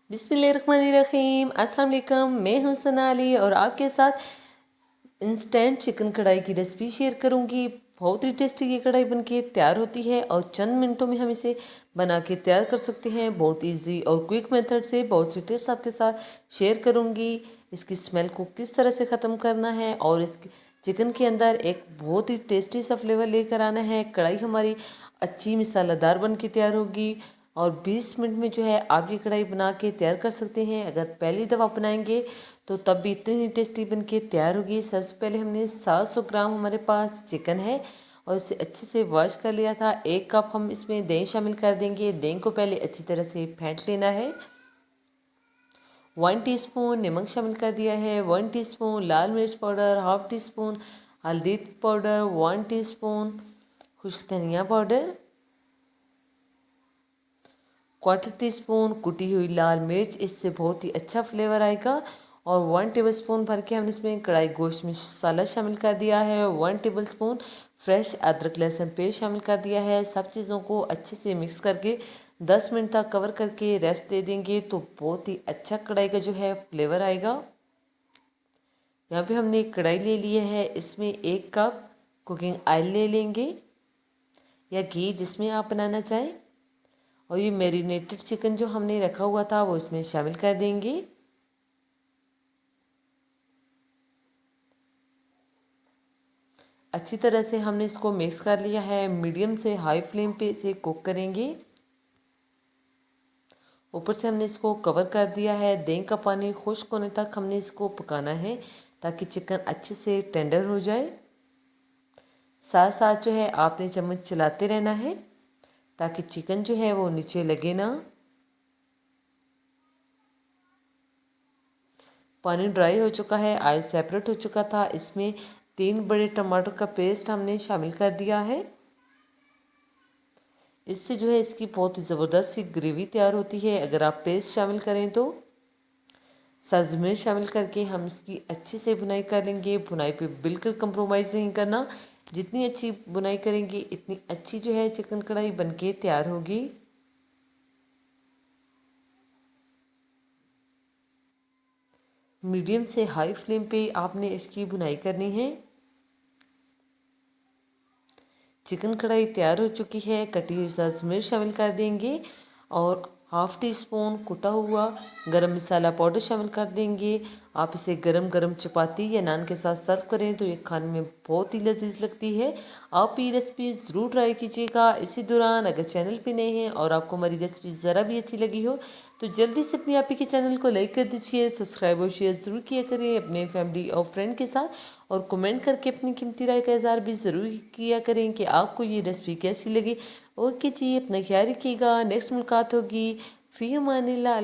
बिस्मिल्लाहिर्रहमानिर्रहीम। अस्सलाम वालेकुम। मैं हूं सनाली और आपके साथ इंस्टेंट चिकन कढ़ाई की रेसिपी शेयर करूंगी। बहुत ही टेस्टी ये कढ़ाई बनके तैयार होती है और चंद मिनटों में हम इसे बना के तैयार कर सकते हैं। बहुत इजी और क्विक मेथड से बहुत सी टिप्स आपके साथ शेयर करूंगी। इसकी स्मेल को किस तरह से ख़त्म करना है और इस चिकन के अंदर एक बहुत ही टेस्टी सा फ्लेवर लेकर आना है। कढ़ाई हमारी अच्छी मसालेदार बन के तैयार होगी और 20 मिनट में जो है आप ये कढ़ाई बना के तैयार कर सकते हैं। अगर पहली दफ़ा बनाएंगे तो तब भी इतनी ही टेस्टी बन के तैयार होगी। सबसे पहले हमने 700 ग्राम हमारे पास चिकन है और इसे अच्छे से वॉश कर लिया था। 1 कप हम इसमें दही शामिल कर देंगे। दही को पहले अच्छी तरह से फेंट लेना है। 1 टीस्पून नमक शामिल कर दिया है। 1 टीस्पून लाल मिर्च पाउडर, हाफ टी स्पून हल्दी पाउडर, 1 टीस्पून खुश्क धनिया पाउडर, 1/4 टीस्पून कुटी हुई लाल मिर्च, इससे बहुत ही अच्छा फ्लेवर आएगा। और 1 टेबलस्पून भर के हमने इसमें कढ़ाई गोश्त मसाला शामिल कर दिया है। 1 टेबलस्पून फ्रेश अदरक लहसुन पेस्ट शामिल कर दिया है। सब चीज़ों को अच्छे से मिक्स करके 10 मिनट तक कवर करके रेस्ट दे देंगे तो बहुत ही अच्छा कढ़ाई का जो है फ्लेवर आएगा। यहाँ पे हमने एक कढ़ाई ले लिया है। इसमें 1 कप कुकिंग ऑयल ले लेंगे या घी, जिसमें आप बनाना चाहें। और ये मैरिनेटेड चिकन जो हमने रखा हुआ था वो इसमें शामिल कर देंगे। अच्छी तरह से हमने इसको मिक्स कर लिया है। मीडियम से हाई फ्लेम पे इसे कुक करेंगे। ऊपर से हमने इसको कवर कर दिया है। दही का पानी खुश्क होने तक हमने इसको पकाना है ताकि चिकन अच्छे से टेंडर हो जाए। साथ साथ जो है आपने चम्मच चलाते रहना है ताकि चिकन जो है वो नीचे लगे ना। पानी ड्राई हो चुका है, ऑयल सेपरेट हो चुका था। इसमें 3 बड़े टमाटर का पेस्ट हमने शामिल कर दिया है। इससे जो है इसकी बहुत ही ज़बरदस्त सी ग्रेवी तैयार होती है अगर आप पेस्ट शामिल करें तो। सब्ज़ी मिर्च शामिल करके हम इसकी अच्छे से बुनाई कर लेंगे। बुनाई पे बिल्कुल कंप्रोमाइज़ नहीं करना। जितनी अच्छी बुनाई करेंगे इतनी अच्छी जो है चिकन कढ़ाई बनके तैयार होगी। मीडियम से हाई फ्लेम पे आपने इसकी बुनाई करनी है। चिकन कढ़ाई तैयार हो चुकी है। कटी हुई सब्ज़ मिर्च शामिल कर देंगे और हाफ टी स्पून कुटा हुआ गरम मसाला पाउडर शामिल कर देंगे। आप इसे गरम गरम चपाती या नान के साथ सर्व करें तो ये खाने में बहुत ही लजीज लगती है। आप ये रेसिपी ज़रूर ट्राई कीजिएगा। इसी दौरान अगर चैनल पे नए हैं और आपको हमारी रेसिपी ज़रा भी अच्छी लगी हो तो जल्दी से अपने आप ही के चैनल को लाइक कर दीजिए, सब्सक्राइब और शेयर ज़रूर किया करें अपने फैमिली और फ्रेंड के साथ। और कमेंट करके अपनी कीमती राय का इज़हार भी ज़रूर किया करें कि आपको ये रेसिपी कैसी लगी। ओके जी, अपना ख्याल रखिएगा। नेक्स्ट मुलाकात होगी। फ़ी अमानिल्लाह।